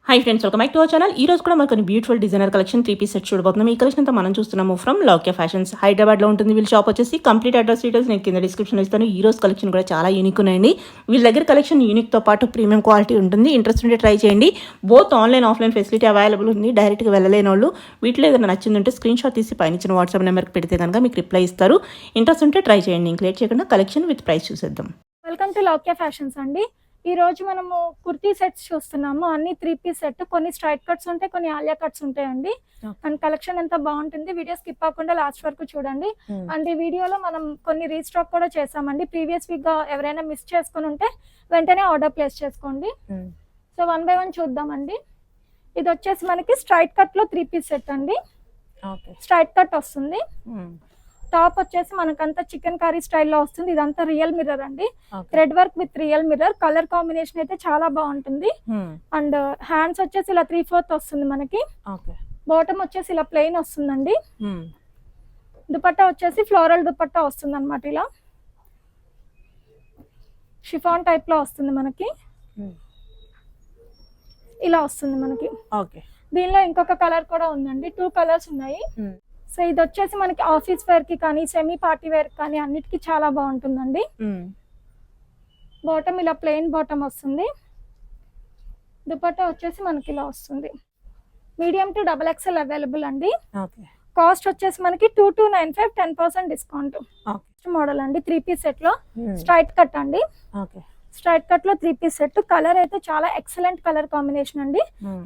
Hi friends, welcome back to our channel. ఈ రోజు కూడా మనకు beautiful designer collection 3 piece set చూడబోతున్నాం. ఈ కలెక్షన్ అంతా మనం చూస్తున్నాము ఫ్రమ్ లౌక్య ఫ్యాషన్స్, హైదరాబాద్లో ఉంటుంది. వీళ్ళ షాప్ వచ్చేసి కంప్లీట్ అడ్రస్ డీటెయిల్స్ నేను కింద డిస్క్రిప్షన్లో ఇస్తాను. ఈ రోజు కలెక్షన్ కూడా చాలా యూనిక్ ఉన్నాయండి. వీళ్ళ దగ్గర కలెక్షన్ యూనిక్తో పాటు ప్రీమియం క్వాలిటీ ఉంటుంది. ఇంట్రెస్ట్ ఉంటే ట్రై చేయండి. Both online offline facility available ఉంది. డైరెక్ట్గా వెళ్ళలేని వాళ్ళు వీటిలో ఏదైనా నచ్చిందంటే స్క్రీన్ షాట్ తీసి పైన ఇచ్చిన వాట్సాప్ నెంబర్కి పెడితే కనుక మీకు రిప్లై ఇస్తారు. ఇంట్రెస్ట్ ఉంటే ట్రై చేయండి. ఇంక లేట్ చేయకుండా కలెక్షన్ విత్ ప్రైస్ చూసేద్దాం. వెల్కమ్ టు లౌక్య ఫ్యాషన్స్ అండి. ఈ రోజు మనము కుర్తీ సెట్స్ చూస్తున్నాము. అన్ని 3 పీస్ సెట్, కొన్ని స్ట్రైట్ కట్స్ ఉంటాయి, కొన్ని ఆలియా కట్స్ ఉంటాయండి. అండ్ కలెక్షన్ ఎంత బాగుంటుంది. వీడియో స్కిప్ అవ్వకుండా లాస్ట్ వరకు చూడండి. అండ్ ఈ వీడియోలో మనం కొన్ని రీస్టాక్ కూడా చేసామండి. ప్రీవియస్ వీక్ గా ఎవరైనా మిస్ చేసుకుని ఉంటే వెంటనే ఆర్డర్ ప్లేస్ చేసుకోండి. సో 1 by 1 చూద్దామండి. ఇది వచ్చేసి మనకి స్ట్రైట్ కట్ లో 3 పీస్ సెట్ అండి. స్ట్రైట్ కట్ వస్తుంది. టాప్ వచ్చేసి మనకంతా చికెన్ కర్రీ స్టైల్లో వస్తుంది. ఇదంతా రియల్ మిర్రర్ అండి. Thread work with real mirror. Colour combination అయితే చాలా బాగుంటుంది. అండ్ హ్యాండ్స్ వచ్చేసి ఇలా 3/4 వస్తుంది మనకి. బాటమ్ వచ్చేసి ఇలా ప్లెయిన్ వస్తుందండి. దుపట్టా వచ్చేసి ఫ్లోరల్ దుపట్టా వస్తుంది అనమాట. ఇలా షిఫాన్ టైప్ లో వస్తుంది మనకి. ఇలా వస్తుంది మనకి. దీనిలో ఇంకొక కలర్ కూడా ఉందండి. 2 కలర్స్ ఉన్నాయి. సో ఇది వచ్చేసి మనకి ఆఫీస్ వేర్ కి కానీ సెమీ పార్టీ వేర్ కానీ అన్నిటికీ చాలా బాగుంటుందండి. బాటమ్ ఇలా ప్లెయిన్ బాటమ్ వస్తుంది. దుపట్టా వచ్చేసి మనకి ఇలా వస్తుంది. మీడియం టు XXL అవైలబుల్ అండి. కాస్ట్ వచ్చేసి మనకి 2295, 10% డిస్కౌంట్. మోడల్ అండి 3 పీస్ సెట్ లో స్ట్రైట్ కట్ అండి. స్ట్రైట్ కట్ లో 3 పీస్ సెట్. కలర్ అయితే చాలా ఎక్సలెంట్ కలర్ కాంబినేషన్ అండి.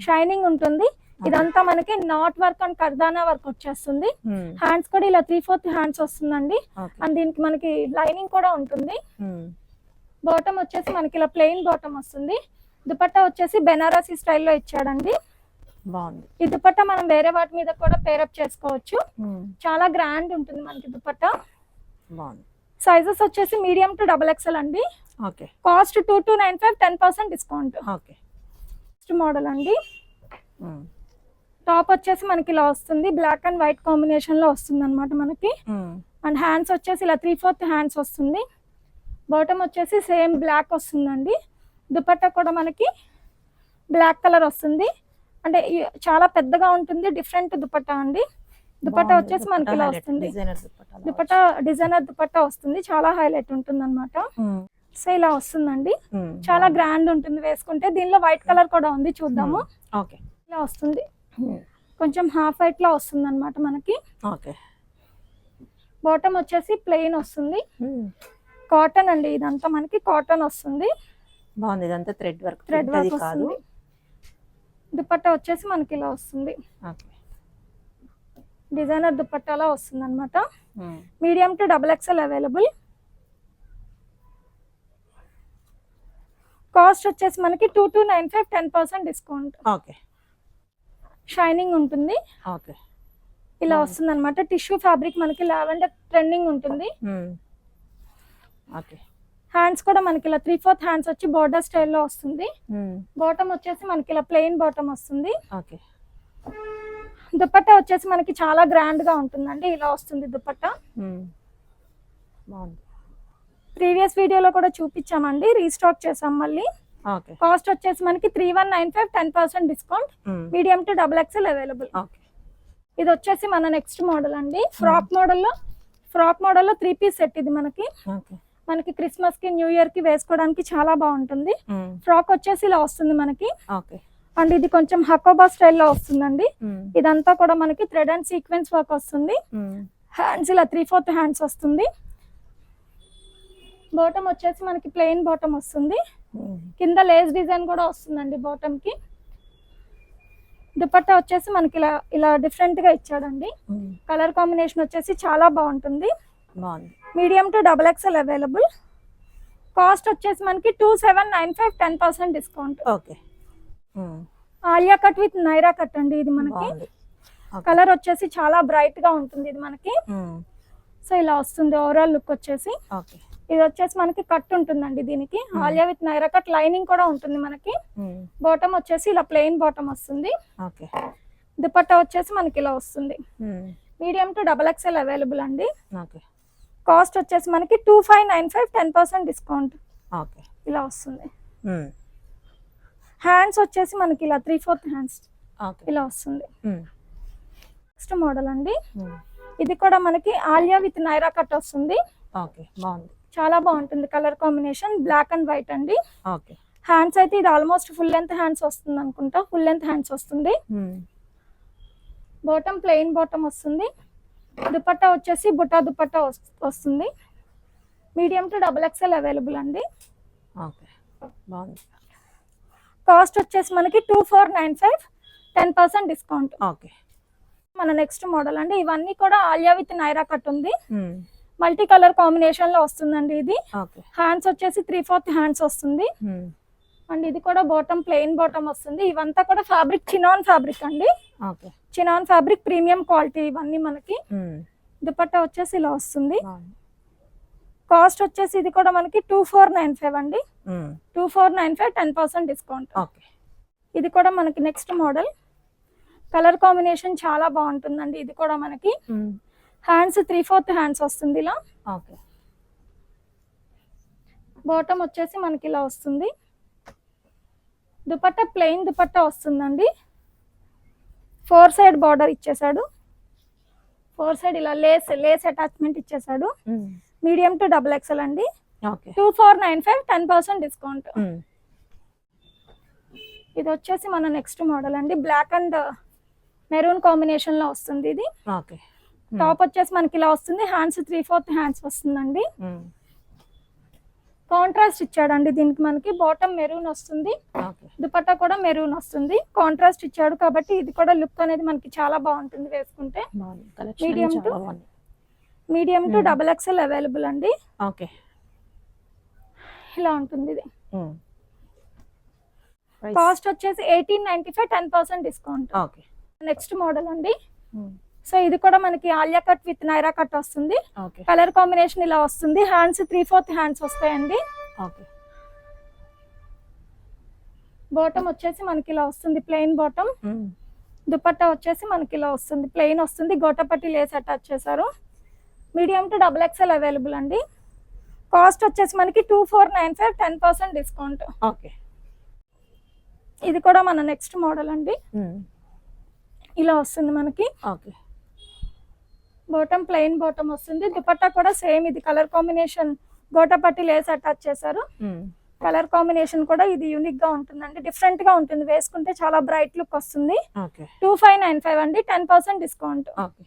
షైనింగ్ ఉంటుంది. ఇదంతా మనకి నాట్ వర్క్ అండ్ కర్దానా వర్క్ వచ్చేస్తుంది. హ్యాండ్స్ కూడా ఇలా 3/4 హ్యాండ్స్ వస్తుందండి. అండ్ దీనికి మనకి లైనింగ్ కూడా ఉంటుంది. బాటమ్ వచ్చేసి మనకి ఇలా ప్లెయిన్ బాటమ్ వస్తుంది. దుపట్టా వచ్చేసి బెనారసీ స్టైల్లో ఇచ్చాడండి. బాగుంది. ఈ దుపట్టా మనం వేరే వాటి మీద కూడా పేరప్ చేసుకోవచ్చు. చాలా గ్రాండ్ ఉంటుంది మనకి దుపట్టా. సైజెస్ వచ్చేసి మీడియం టు XXL అండి. Cost 2295, 10% discount. నెక్స్ట్ మోడల్ అండి. టాప్ వచ్చేసి మనకి ఇలా వస్తుంది. బ్లాక్ అండ్ వైట్ కాంబినేషన్ లో వస్తుంది అనమాట మనకి. అండ్ హ్యాండ్స్ వచ్చేసి ఇలా 3/4 హ్యాండ్స్ వస్తుంది. బాటమ్ వచ్చేసి సేమ్ బ్లాక్ వస్తుందండి. దుపట్టా కూడా మనకి బ్లాక్ కలర్ వస్తుంది. అంటే చాలా పెద్దగా ఉంటుంది. డిఫరెంట్ దుపట్టా అండి. దుపట్టా వచ్చేసి మనకి ఇలా వస్తుంది. దుపట్టా డిజైనర్ దుపట్టా వస్తుంది. చాలా హైలైట్ ఉంటుంది అనమాట. సో ఇలా వస్తుందండి. చాలా గ్రాండ్ ఉంటుంది వేసుకుంటే. దీనిలో వైట్ కలర్ కూడా ఉంది, చూద్దాము. ఇలా వస్తుంది. కొంచెం హాఫ్ వైట్ లో వస్తుంది అనమాట మనకి. బాటమ్ వచ్చేసి ప్లెయిన్ వస్తుంది. కాటన్ అండి. ఇదంతా మనకి కాటన్ వస్తుంది. బాగుంది. ఇదంతా థ్రెడ్ వర్క్ వస్తుంది. దుపట్టా వచ్చేసి మనకి ఇలా వస్తుంది. డిజైనర్ దుపట్టాలా వస్తుంది అనమాట. Medium to XXL available. Cost వచ్చేసి మనకి 2295, 10% డిస్కౌంట్. షైనింగ్ ఉంటుంది. ఇలా వస్తుంది అనమాట. టిష్యూ ఫ్యాబ్రిక్ మనకి లావెండర్ ట్రెండింగ్ ఉంటుంది. హ్యాండ్స్ కూడా మనకి ఇలా 3/4 హ్యాండ్స్ వచ్చి బోర్డర్ స్టైల్లో వస్తుంది. బాటమ్ వచ్చేసి మనకి ఇలా ప్లెయిన్ బాటమ్ వస్తుంది. దుపట్టా వచ్చేసి మనకి చాలా గ్రాండ్ గా ఉంటుందండి. ఇలా వస్తుంది దుపట్టా. ప్రీవియస్ వీడియోలో కూడా చూపించామండి, రీస్టాక్ చేసాం మళ్ళీ. కాస్ట్ వచ్చేసి మనకి 3195, 10% discount. Medium to XXL available. ఇది వచ్చేసి మన నెక్స్ట్ మోడల్ అండి. ఫ్రాక్ మోడల్లో 3 పీస్ సెట్. ఇది మనకి క్రిస్మస్ కి న్యూ ఇయర్ కి వేసుకోవడానికి చాలా బాగుంటుంది. ఫ్రాక్ వచ్చేసి ఇలా వస్తుంది మనకి. అండ్ ఇది కొంచెం హకోబా స్టైల్లో వస్తుందండి. ఇదంతా కూడా మనకి థ్రెడ్ అండ్ సీక్వెన్స్ వర్క్ వస్తుంది. హ్యాండ్స్ ఇలా 3/4 హ్యాండ్స్ వస్తుంది. బాటమ్ వచ్చేసి మనకి ప్లెయిన్ బాటమ్ వస్తుంది. కింద లేస్ డిజైన్ కూడా వస్తుందండి బాటమ్ కి. దుపట్టా వచ్చేసి మనకి ఇలా డిఫరెంట్ గా ఇచ్చాడండి. కలర్ కాంబినేషన్ వచ్చేసి చాలా బాగుంటుంది. Medium to XXL available. Cost వచ్చేసి మనకి 2795, 10% discount. Alia cut with Naira cut అండి. ఇది మనకి కలర్ వచ్చేసి చాలా బ్రైట్ గా ఉంటుంది. ఇది మనకి. సో ఇలా వస్తుంది ఓవరాల్ లుక్ వచ్చేసి. ఇది వచ్చేసి మనకి కట్ ఉంటుందండి. దీనికి Alia with Naira cut lining కూడా ఉంటుంది మనకి. బాటమ్ వచ్చేసి ఇలా ప్లెయిన్ బాటమ్ వస్తుంది. దుపట్టా వచ్చేసి మనకి ఇలా వస్తుంది. మీడియం టు XXL అవైలబుల్ అండి. కాస్ట్ వచ్చేసి మనకి 2595, 10% డిస్కౌంట్. ఇలా వస్తుంది. హ్యాండ్స్ వచ్చేసి మనకి ఇలా 3/4 హ్యాండ్స్ ఓకే. ఇలా వస్తుంది. హ్మ్. నెక్స్ట్ మోడల్ అండి, హ్మ్. ఇది కూడా మనకి ఆలియా విత్ నైరా కట్ వస్తుంది. ఓకే, బాగుంది. చాలా బాగుంటుంది colour combination, black and white అండి. ఓకే. హ్యాండ్స్ అయితే ఇది ఆల్మోస్ట్ ఫుల్ లెంత్ హ్యాండ్స్ వస్తుంది అనుకుంటా, ఫుల్ లెంత్ హ్యాండ్స్ వస్తుంది. హ్మ్. బాటమ్ ప్లెయిన్ బాటమ్ వస్తుంది. దుపట్టా వచ్చేసి బుటా దుపట్టా వస్తుంది. మీడియం టు XXL అవైలబుల్ అండి. ఓకే, బాగుంది. కాస్ట్ వచ్చేసి మనకి 2495, 10% డిస్కౌంట్. ఓకే. మన నెక్స్ట్ మోడల్ అండి, ఇవన్నీ కూడా ఆలియా విత్ నైరా కట్ ఉంది. హ్మ్. మల్టీ కలర్ కాంబినేషన్ లో వస్తుందండి ఇది. ఓకే. హ్యాండ్స్ వచ్చేసి 3/4 హ్యాండ్స్ వస్తుంది. హ్మ్. అండ్ ఇది కూడా బాటమ్ ప్లెయిన్ బాటమ్ వస్తుంది. ఇవంతా కూడా ఫ్యాబ్రిక్ చినాన్ ఫ్యాబ్రిక్ అండి. Okay. Chinon fabric premium quality ఇవన్నీ మనకి. హ్మ్. దుపట్టా వచ్చేసి ఇలా వస్తుంది. బాగుంది. కాస్ట్ వచ్చేసి ఇది కూడా మనకి 2495 అండి. హ్మ్. 2495, 10% డిస్కౌంట్. ఓకే. ఇది కూడా మనకి నెక్స్ట్ మోడల్. కలర్ కాంబినేషన్ చాలా బాగుంటుందండి. ఇది కూడా మనకి హ్మ్. హ్యాండ్స్ 3/4 హ్యాండ్స్ వస్తుంది ఇలా. ఓకే. బాటమ్ వచ్చేసి మనకి ఇలా వస్తుంది. దుపట్టా ప్లెయిన్ దుపట్టా వస్తుందండి. 4 సైడ్ బార్డర్ ఇచ్చేసాడు. 4 సైడ్ ఇలా లేస్ అటాచ్మెంట్ ఇచ్చేసాడు. హ్మ్. మీడియం టు XXL అండి. ఓకే. 2495, 10% డిస్కౌంట్. హ్మ్. ఇది వచ్చేసి మన నెక్స్ట్ మోడల్ అండి, బ్లాక్ అండ్ మెరూన్ కాంబినేషన్ లో వస్తుంది ఇది. ఓకే. టాప్ వచ్చేసి మనకి ఇలా వస్తుంది. హ్యాండ్స్ 3/4 హ్యాండ్స్ వస్తుందండి. హ్మ్. కాంట్రాస్ట్ ఇచ్చాడండి దీనికి. మనకి బాటమ్ మెరూన్ వస్తుంది, ఓకే. దుపట్టా కూడా మెరూన్ వస్తుంది. కాంట్రాస్ట్ ఇచ్చాడు కాబట్టి ఇది కూడా లుక్ అనేది మనకి చాలా బాగుంటుంది వేసుకుంటే. బాగుంది. కలెక్షన్ Medium చాలా to- బాగుంది. మీడియం టు XXL అవైలబుల్ అండి. ఓకే. ఇలా ఉంటుంది ఇది. హ్మ్. ప్రైస్? కాస్ట్ వచ్చేసి 1895, 10% డిస్కౌంట్. ఓకే. నెక్స్ట్ మోడల్ అండి. హ్మ్. సో ఇది కూడా మనకి Alia cut with Naira cut వస్తుంది. ఓకే. కలర్ కాంబినేషన్ ఇలా వస్తుంది. హ్యాండ్స్ 3/4 హ్యాండ్స్ వస్తాయండి. ఓకే. బాటమ్ వచ్చేసి మనకి ఇలా వస్తుంది, ప్లెయిన్ బాటమ్. హ్మ్. దుపట్టా వచ్చేసి మనకి ఇలా వస్తుంది, ప్లెయిన్ వస్తుంది. గోటపట్టి లేస్ అటాచ్ చేశారు. మీడియం టు XXL అవైలబుల్ అండి. కాస్ట్ వచ్చేసి మనకి 2495, 10% డిస్కౌంట్. ఓకే. ఇది కూడా మన నెక్స్ట్ మోడల్ అండి. హ్మ్. ఇలా వస్తుంది మనకి. ఓకే. బాటమ్ ప్లెయిన్ బాటమ్ వస్తుంది. దుపట్టా కూడా సేమ్ ఇది colour combination gota patti lace attach చేశారు. హ్మ్. కలర్ కాంబినేషన్ కూడా ఇది యూనిక్ గా ఉంటుందండి, డిఫరెంట్ గా ఉంటుంది. వేసుకుంటే చాలా బ్రైట్ లుక్ వస్తుంది. ఓకే. 2595 అండి, 10% discount. Okay.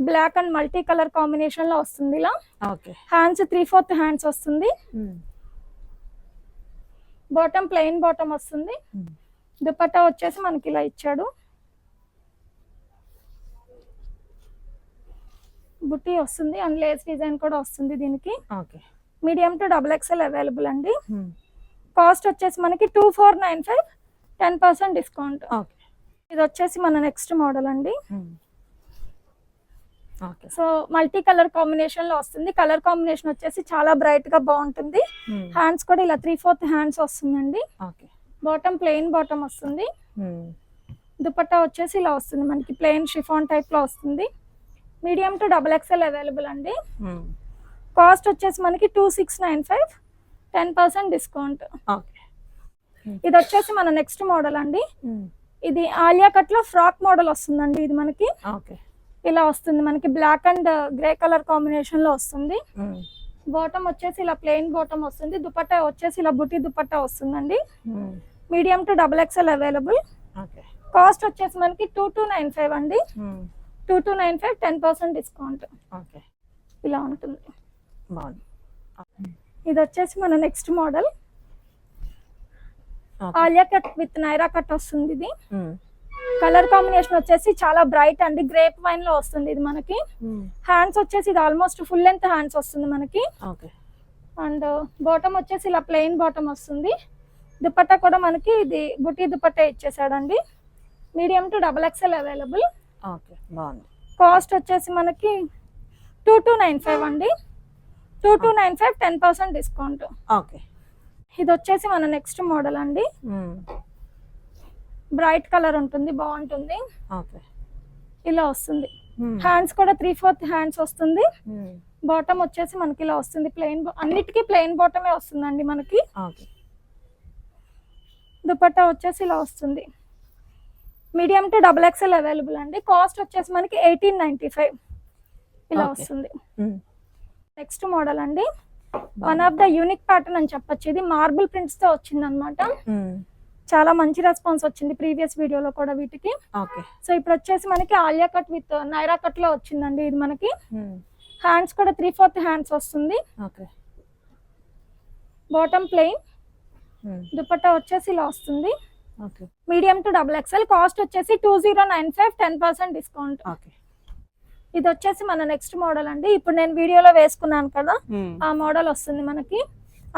Black and multi colour combination లో వస్తుంది ఇలా. ఓకే. హ్యాండ్స్ 3/4 హ్యాండ్స్ వస్తుంది. హ్మ్. బాటమ్ ప్లెయిన్ బాటమ్ వస్తుంది. హ్మ్. దుపట్టా వచ్చేసి మనకి ఇలా ఇచ్చాడు. బుట్టి వస్తుంది అండ్ లేస్ డిజైన్ కూడా వస్తుంది దీనికి. Okay. Medium to XXL available అండి. హ్మ్. కాస్ట్ వచ్చేసి మనకి 2495, 10% డిస్కౌంట్. ఓకే. ఇది వచ్చేసి మన నెక్స్ట్ మోడల్ అండి. హ్మ్. Okay. So multi colour combination లో వస్తుంది. కలర్ కాంబినేషన్ వచ్చేసి చాలా బ్రైట్ గా బాగుంటుంది. హ్మ్. హ్యాండ్స్ కూడా ఇలా 3/4 హ్యాండ్స్ వస్తుందండి. ఓకే. బాటమ్ ప్లెయిన్ బాటమ్ వస్తుంది. హ్మ్. దుపట్టా వచ్చేసి ఇలా వస్తుంది మనకి, ప్లెయిన్ షిఫాన్ టైప్ లో వస్తుంది. మీడియం టు XXL అవైలబుల్ అండి. హ్మ్. కాస్ట్ వచ్చేసి మనకి 2695, 10% డిస్కౌంట్. ఓకే. ఇది వచ్చేసి మన నెక్స్ట్ మోడల్ అండి. హ్మ్. ఇది ఆలియా కట్ లో ఫ్రాక్ మోడల్ వస్తుందండి. ఇది మనకి ఓకే. ఇలా వస్తుంది మనకి, black and grey colour combination లో వస్తుంది. హ్మ్. బాటమ్ వచ్చేసి ఇలా ప్లెయిన్ బాటమ్ వస్తుంది. దుపట్టా వచ్చేసి ఇలా బుట్టి దుపట్టా వస్తుందండి. హ్మ్. Medium to XXL available. Okay. Cost వచ్చేసి మనకి 2295 అండి. హ్మ్. 2295, 10% డిస్కౌంట్. ఓకే. ఇలా ఉంటుంది. బాగుంది. ఇది వచ్చేసి మన next model. Okay. Alia cut with Naira cut వస్తుంది ఇది. హ్మ్. కలర్ కాంబినేషన్ వచ్చేసి చాలా బ్రైట్ అండి, గ్రేప్ వైన్ లో వస్తుంది ఇది మనకి. హ్మ్. హ్యాండ్స్ వచ్చేసి ఇది ఆల్మోస్ట్ ఫుల్ లెంత్ హ్యాండ్స్ వస్తుంది మనకి. ఓకే. అండ్ బాటమ్ వచ్చేసి ఇలా ప్లెయిన్ బాటమ్ వస్తుంది. దుపట్టా కూడా మనకి ఇది బుట్టి దుపట్టా ఇచ్చేసాడండి. Medium to XXL available. Okay. బాగుంది. కాస్ట్ వచ్చేసి మనకి 2295 అండి. 2295, 10% డిస్కౌంట్. ఓకే. ఇది వచ్చేసి మన నెక్స్ట్ మోడల్ అండి. హ్మ్. బ్రైట్ కలర్ ఉంటుంది, బాగుంటుంది. ఓకే. ఇలా వస్తుంది. హ్మ్. హ్యాండ్స్ కూడా 3/4 హ్యాండ్స్ వస్తుంది. హ్మ్. బాటమ్ వచ్చేసి మనకి ఇలా వస్తుంది, ప్లెయిన్. అన్నిటికీ ప్లెయిన్ బాటమే వస్తుందండి మనకి. ఓకే. దుపట్టా వచ్చేసి ఇలా వస్తుంది. Medium to double XL available అండి. కాస్ట్ వచ్చేసి మనకి 1895 ఇలా Okay. వస్తుంది. Hmm. నెక్స్ట్ మోడల్ అండి, one of the unique pattern అని చెప్పొచ్చు. ఇది మార్బుల్ ప్రింట్స్ తో వచ్చింది అనమాట. చాలా మంచి రెస్పాన్స్ వచ్చింది ప్రీవియస్ వీడియోలో కూడా వీటికి. ఓకే. సో ఇప్పుడు వచ్చేసి మనకి Alia cut with Naira cut లో వచ్చిందండి. ఇది మనకి హ్యాండ్స్ కూడా 3/4 హ్యాండ్స్ వస్తుంది. ఓకే. బాటమ్ ప్లెయిన్, దుపట్టా వచ్చేసి ఇలా వస్తుంది. Okay. Medium to double XL. Cost వచ్చేసి 2095, 10% డిస్కౌంట్. ఓకే. ఇది వచ్చేసి మన నెక్స్ట్ మోడల్ అండి. ఇప్పుడు నేను వీడియోలో వేసుకున్నాను కదా, ఆ మోడల్ వస్తుంది మనకి.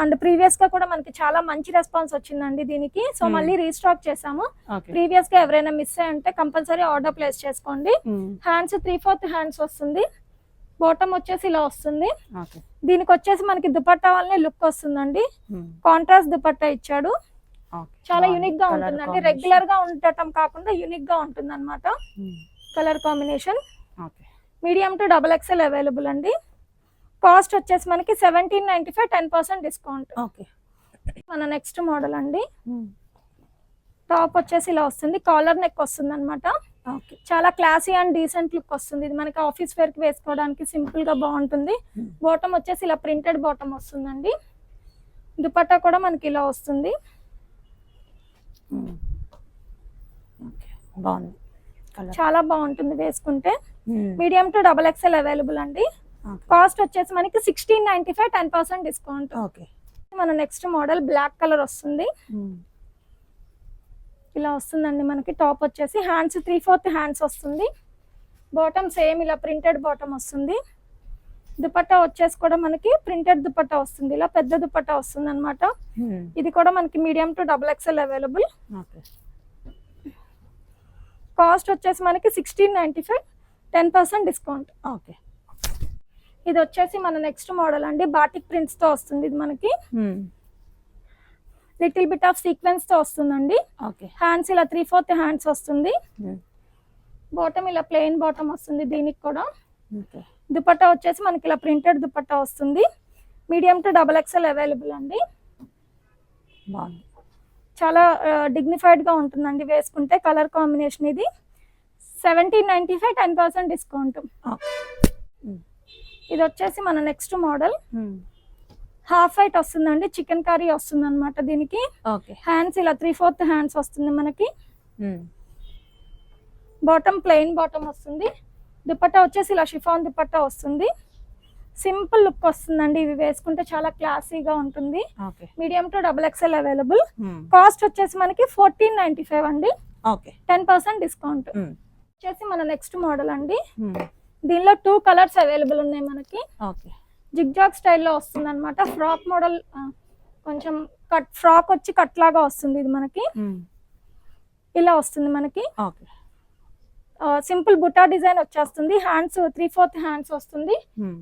అండ్ ప్రీవియస్ గా కూడా మనకి చాలా మంచి రెస్పాన్స్ వచ్చిందండి దీనికి. సో మళ్ళీ రీస్టాక్ చేసాము. ఓకే. ప్రీవియస్ గా ఎవరైనా మిస్ అయ్యి ఉంటే కంపల్సరీ ఆర్డర్ ప్లేస్ చేసుకోండి. హ్యాండ్స్ 3/4 హ్యాండ్స్ వస్తుంది. బాటమ్ వచ్చేసి ఇలా వస్తుంది. ఓకే. దీనికి వచ్చేసి మనకి దుపట్టా వల్లనే లుక్ వస్తుందండి. కాంట్రాస్ట్ దుపట్టా ఇచ్చాడు. చాలా యూనిక్ గా ఉంటుందండి. రెగ్యులర్ గా ఉండటం కాకుండా యూనిక్ గా ఉంటుంది అనమాట. Colour combination. Medium to double XL available అండి. కాస్ట్ వచ్చేసి మనకి 1795, 10% డిస్కౌంట్. ఓకే. మన నెక్స్ట్ మోడల్ అండి. టాప్ వచ్చేసి ఇలా వస్తుంది. కాలర్ నెక్ వస్తుంది అనమాట. ఓకే. చాలా క్లాసీ అండ్ డీసెంట్ లుక్ వస్తుంది. ఇది మనకి ఆఫీస్ వేర్ కి వేసుకోవడానికి సింపుల్ గా బాగుంటుంది. బాటమ్ వచ్చేసి ఇలా ప్రింటెడ్ బాటమ్ వస్తుందండి. దుపట్టా కూడా మనకి ఇలా వస్తుంది. ఓకే. బాగుంది. చాలా బాగుంటుంది వేసుకుంటే. Medium to double XL available అండి. కాస్ట్ వచ్చేసి మనకి 1695, 10% డిస్కౌంట్. ఓకే. మన నెక్స్ట్ మోడల్ బ్లాక్ కలర్ వస్తుంది. ఇలా వస్తుందండి మనకి. టాప్ వచ్చేసి హ్యాండ్స్ 3/4 హ్యాండ్స్ వస్తుంది. బాటమ్ సేమ్ ఇలా ప్రింటెడ్ బాటమ్ వస్తుంది. దుపట్టా వచ్చేసి కూడా మనకి ప్రింటెడ్ దుపట్టా వస్తుంది. ఇలా పెద్ద దుపట్టా వస్తుంది అనమాట. ఇది కూడా మనకి medium to double XL available. Okay. Cost వచ్చేసి మనకి 1695, 10% డిస్కౌంట్. ఓకే. ఇది వచ్చేసి మన నెక్స్ట్ మోడల్ అండి. బాటిక్ ప్రింట్స్ తో వస్తుంది. ఇది మనకి లిటిల్ బిట్ ఆఫ్ సీక్వెన్స్ తో వస్తుందండి. ఓకే. హ్యాండ్స్ ఇలా 3/4 హ్యాండ్స్ వస్తుంది. బాటమ్ ఇలా ప్లెయిన్ బాటమ్ వస్తుంది దీనికి కూడా. ఓకే. దుపట్టా వచ్చేసి మనకి ఇలా ప్రింటెడ్ దుపట్టా వస్తుంది. Medium to double XL available అండి. బాగుంది. చాలా డిగ్నిఫైడ్ గా ఉంటుందండి వేసుకుంటే. కలర్ కాంబినేషన్ ఇది 1795, 10% డిస్కౌంట్. ఇది వచ్చేసి మన నెక్స్ట్ మోడల్. హాఫ్ వైట్ వస్తుందండి. చికెన్ కర్రీ వస్తుంది అనమాట దీనికి. ఓకే. హ్యాండ్స్ ఇలా 3/4 హ్యాండ్స్ వస్తుంది మనకి. బాటమ్ ప్లెయిన్ బాటమ్ వస్తుంది. దుపట్టా వచ్చేసి ఇలా షిఫాన్ దుపట్టా వస్తుంది. సింపుల్ లుక్ వస్తుందండి. ఇవి వేసుకుంటే చాలా క్లాసీగా ఉంటుంది. Okay. Medium to double XL available. Cost వచ్చేసి మనకి 1495 అండి. ఓకే. 10% డిస్కౌంట్. వచ్చేసి మన నెక్స్ట్ మోడల్ అండి. దీనిలో 2 కలర్స్ అవైలబుల్ ఉన్నాయి మనకి. ఓకే. జిగ్జాగ్ స్టైల్లో వస్తుంది అనమాట. ఫ్రాక్ మోడల్, కొంచెం కట్ ఫ్రాక్ వచ్చి కట్ లాగా వస్తుంది. ఇది మనకి ఇలా వస్తుంది మనకి. ఓకే. సింపుల్ బుటా డిజైన్ వచ్చేస్తుంది. హ్యాండ్స్ 3/4 హ్యాండ్స్ వస్తుంది.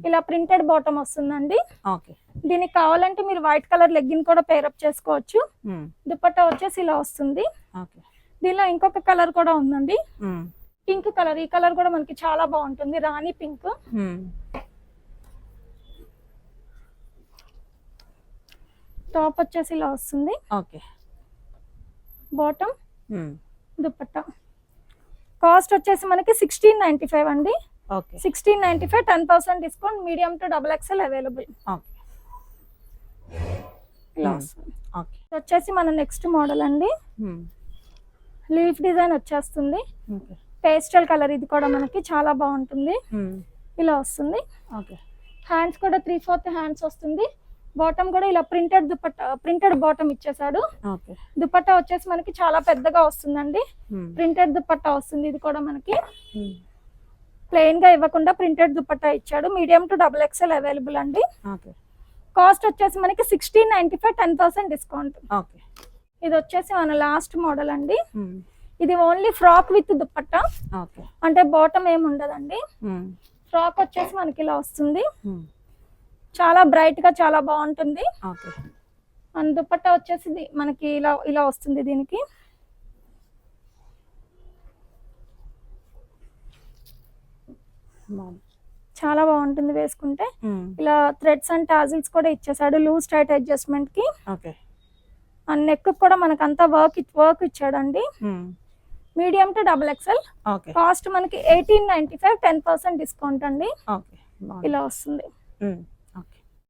ఇలా ప్రింటెడ్ బాటమ్ వస్తుందండి. ఓకే. దీనికి కావాలంటే మీరు వైట్ కలర్ లెగ్గిన్ కూడా పేరప్ చేసుకోవచ్చు. దుపట్టా వచ్చేసి ఇలా వస్తుంది. ఓకే. దీనిలో ఇంకొక కలర్ కూడా ఉందండి, పింక్ కలర్. ఈ కలర్ కూడా మనకి చాలా బాగుంటుంది, రాణి పింక్. టాప్ వచ్చేసి ఇలా వస్తుంది. ఓకే. బాటమ్, దుపట్టా. కాస్ట్ వచ్చేసి మనకి 1695 అండి. Okay. 1695, 10% discount. Medium to double XL available. Okay. ఇలా వస్తుంది. ఓకే. ఇది వచ్చేసి మన నెక్స్ట్ మోడల్ అండి. లీఫ్ డిజైన్ వచ్చేస్తుంది. ఓకే. Pastel colour. ఇది కూడా మనకి చాలా బాగుంటుంది. ఇలా వస్తుంది. ఓకే. హ్యాండ్స్ కూడా 3/4 హ్యాండ్స్ వస్తుంది. బాటమ్ కూడా ఇలా ప్రింటెడ్ దుపట్టా, ప్రింటెడ్ బాటమ్ ఇచ్చేసాడు. ఓకే. దుపట్టా వచ్చేసి మనకి చాలా పెద్దగా వస్తుందండి. ప్రింటెడ్ దుపట్టా వస్తుంది. ఇది కూడా మనకి ప్లెయిన్ గా ఇవ్వకుండా ప్రింటెడ్ దుపట్టా ఇచ్చాడు. Medium to double XL available అండి. ఓకే. కాస్ట్ వచ్చేసి మనకి 1695, 10% డిస్కౌంట్. ఓకే. ఇది వచ్చేసి మన లాస్ట్ మోడల్ అండి. ఇది only frock with dupatta. Okay. అంటే బాటమ్ ఏమి ఉండదండి. ఫ్రాక్ వచ్చేసి మనకి ఇలా వస్తుంది. చాలా బ్రైట్ గా చాలా బాగుంటుంది. ఓకే. అండ్ దుపట్టా వచ్చేసి మనకి ఇలా ఇలా వస్తుంది. దీనికి చాలా బాగుంటుంది వేసుకుంటే. ఇలా థ్రెడ్స్ అండ్ టాజిల్స్ కూడా ఇచ్చేసాడు లూజ్ టైట్ అడ్జస్ట్మెంట్ కి. ఓకే. అండ్ నెక్ కూడా మనకి అంతా వర్క్ ఇచ్చాడండి. Medium to double XL. Okay cost మనకి 1895, 10% డిస్కౌంట్ అండి. ఓకే బాగుంది. ఇలా వస్తుంది. ఉమ్.